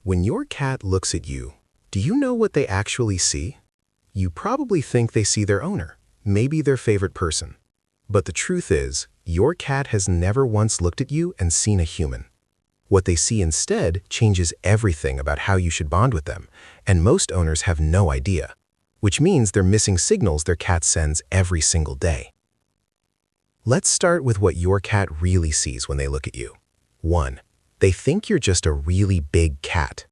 When your cat looks at you, do you know what they actually see? You probably think they see their owner, maybe their favorite person. But the truth is, your cat has never once looked at you and seen a human. What they see instead changes everything about how you should bond with them, and most owners have no idea, which means they're missing signals their cat sends every single day. Let's start with what your cat really sees when they look at you. 1. They think you're just a really big cat.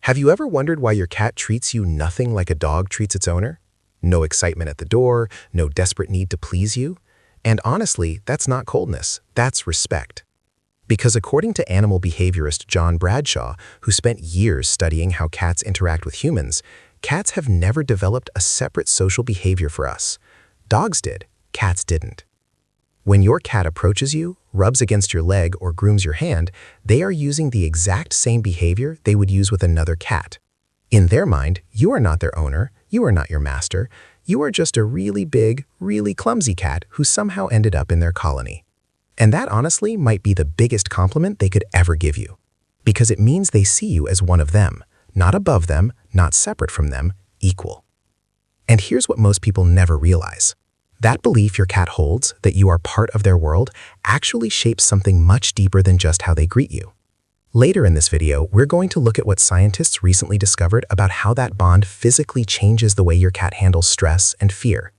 Have you ever wondered why your cat treats you nothing like a dog treats its owner? No excitement at the door, no desperate need to please you? And honestly, that's not coldness, that's respect. Because according to animal behaviorist John Bradshaw, who spent years studying how cats interact with humans, cats have never developed a separate social behavior for us. Dogs did, cats didn't. When your cat approaches you, rubs against your leg, or grooms your hand, they are using the exact same behavior they would use with another cat. In their mind, you are not their owner, you are not your master, you are just a really big, really clumsy cat who somehow ended up in their colony. And that honestly might be the biggest compliment they could ever give you. Because it means they see you as one of them, not above them, not separate from them, equal. And here's what most people never realize. That belief your cat holds, that you are part of their world, actually shapes something much deeper than just how they greet you. Later in this video, we're going to look at what scientists recently discovered about how that bond physically changes the way your cat handles stress and fear.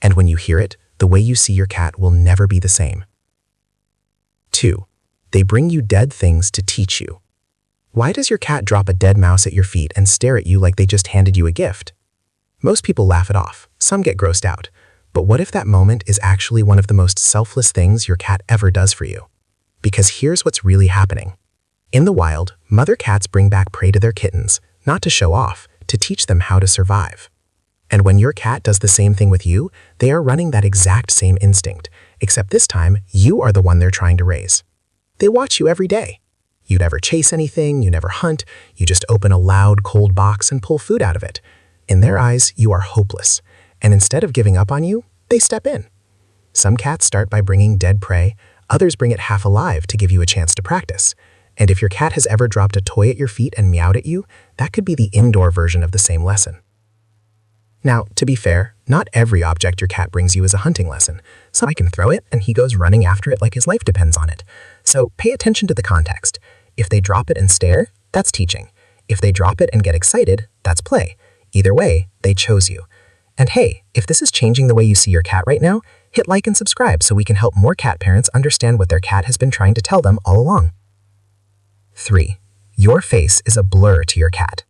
And when you hear it, the way you see your cat will never be the same. 2. They bring you dead things to teach you. Why does your cat drop a dead mouse at your feet and stare at you like they just handed you a gift? Most people laugh it off, some get grossed out. But what if that moment is actually one of the most selfless things your cat ever does for you? Because here's what's really happening. In the wild, mother cats bring back prey to their kittens, not to show off, to teach them how to survive. And when your cat does the same thing with you, they are running that exact same instinct, except this time, you are the one they're trying to raise. They watch you every day. You never chase anything, you never hunt, you just open a loud, cold box and pull food out of it. In their eyes, you are hopeless. And instead of giving up on you, they step in. Some cats start by bringing dead prey, others bring it half alive to give you a chance to practice. And if your cat has ever dropped a toy at your feet and meowed at you, that could be the indoor version of the same lesson. Now, to be fair, not every object your cat brings you is a hunting lesson. So I can throw it and he goes running after it like his life depends on it. So pay attention to the context. If they drop it and stare, that's teaching. If they drop it and get excited, that's play. Either way, they chose you. And hey, if this is changing the way you see your cat right now, hit like and subscribe so we can help more cat parents understand what their cat has been trying to tell them all along. 3. Your face is a blur to your cat.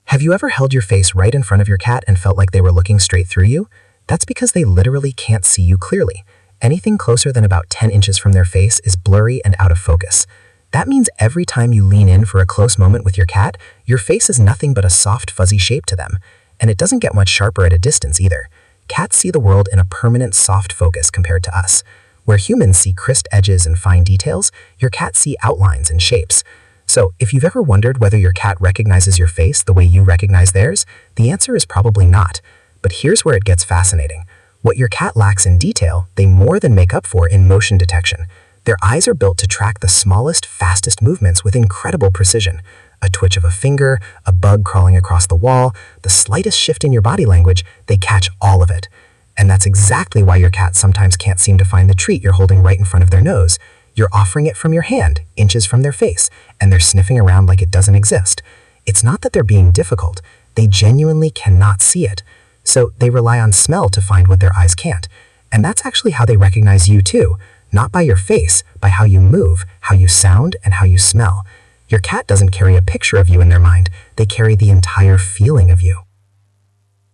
Have you ever held your face right in front of your cat and felt like they were looking straight through you? That's because they literally can't see you clearly. Anything closer than about 10 inches from their face is blurry and out of focus. That means every time you lean in for a close moment with your cat, your face is nothing but a soft, fuzzy shape to them. And it doesn't get much sharper at a distance either. Cats see the world in a permanent soft focus compared to us. Where humans see crisp edges and fine details, your cats see outlines and shapes. So if you've ever wondered whether your cat recognizes your face the way you recognize theirs, the answer is probably not. But here's where it gets fascinating. What your cat lacks in detail, they more than make up for in motion detection. Their eyes are built to track the smallest, fastest movements with incredible precision. A twitch of a finger, a bug crawling across the wall, the slightest shift in your body language, they catch all of it. And that's exactly why your cat sometimes can't seem to find the treat you're holding right in front of their nose. You're offering it from your hand, inches from their face, and they're sniffing around like it doesn't exist. It's not that they're being difficult, they genuinely cannot see it. So they rely on smell to find what their eyes can't. And that's actually how they recognize you too, not by your face, by how you move, how you sound, and how you smell. Your cat doesn't carry a picture of you in their mind, they carry the entire feeling of you.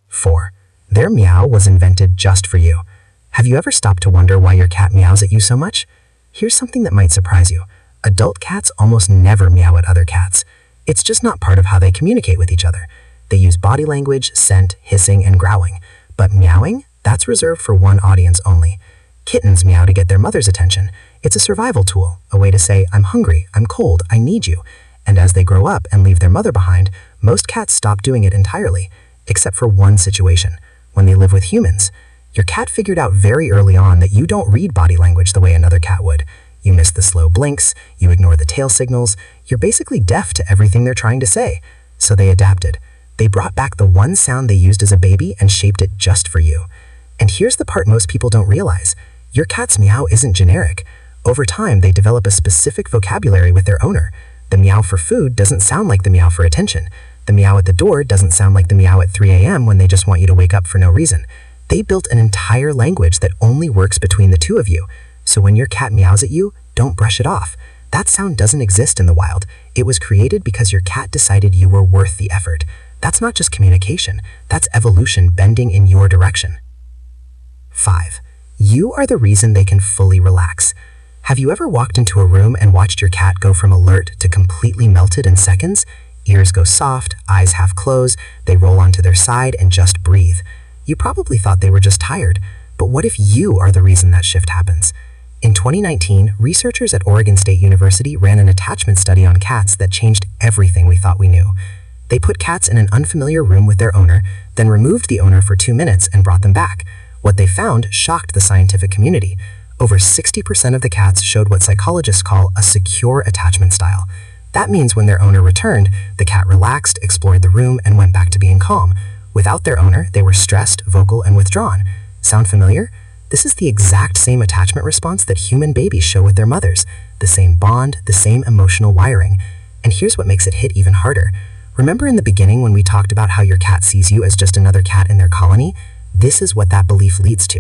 4. Their meow was invented just for you. Have you ever stopped to wonder why your cat meows at you so much? Here's something that might surprise you. Adult cats almost never meow at other cats. It's just not part of how they communicate with each other. They use body language, scent, hissing, and growling. But meowing? That's reserved for one audience only. Kittens meow to get their mother's attention. It's a survival tool, a way to say, I'm hungry, I'm cold, I need you. And as they grow up and leave their mother behind, most cats stop doing it entirely, except for one situation, when they live with humans. Your cat figured out very early on that you don't read body language the way another cat would. You miss the slow blinks, you ignore the tail signals, you're basically deaf to everything they're trying to say. So they adapted. They brought back the one sound they used as a baby and shaped it just for you. And here's the part most people don't realize. Your cat's meow isn't generic. Over time, they develop a specific vocabulary with their owner. The meow for food doesn't sound like the meow for attention. The meow at the door doesn't sound like the meow at 3 a.m. when they just want you to wake up for no reason. They built an entire language that only works between the two of you. So when your cat meows at you, don't brush it off. That sound doesn't exist in the wild. It was created because your cat decided you were worth the effort. That's not just communication. That's evolution bending in your direction. 5. You are the reason they can fully relax. Have you ever walked into a room and watched your cat go from alert to completely melted in seconds? Ears go soft, eyes half close, they roll onto their side and just breathe. You probably thought they were just tired, but what if you are the reason that shift happens? In 2019, researchers at Oregon State University ran an attachment study on cats that changed everything we thought we knew. They put cats in an unfamiliar room with their owner, then removed the owner for 2 minutes and brought them back. What they found shocked the scientific community. Over 60% of the cats showed what psychologists call a secure attachment style. That means when their owner returned, the cat relaxed, explored the room, and went back to being calm. Without their owner, they were stressed, vocal, and withdrawn. Sound familiar? This is the exact same attachment response that human babies show with their mothers. The same bond, the same emotional wiring. And here's what makes it hit even harder. Remember in the beginning when we talked about how your cat sees you as just another cat in their colony? This is what that belief leads to.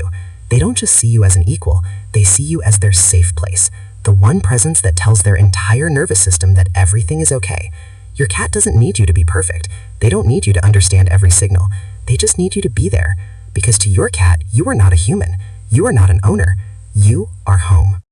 They don't just see you as an equal, they see you as their safe place. The one presence that tells their entire nervous system that everything is okay. Your cat doesn't need you to be perfect. They don't need you to understand every signal. They just need you to be there. Because to your cat, you are not a human. You are not an owner. You are home.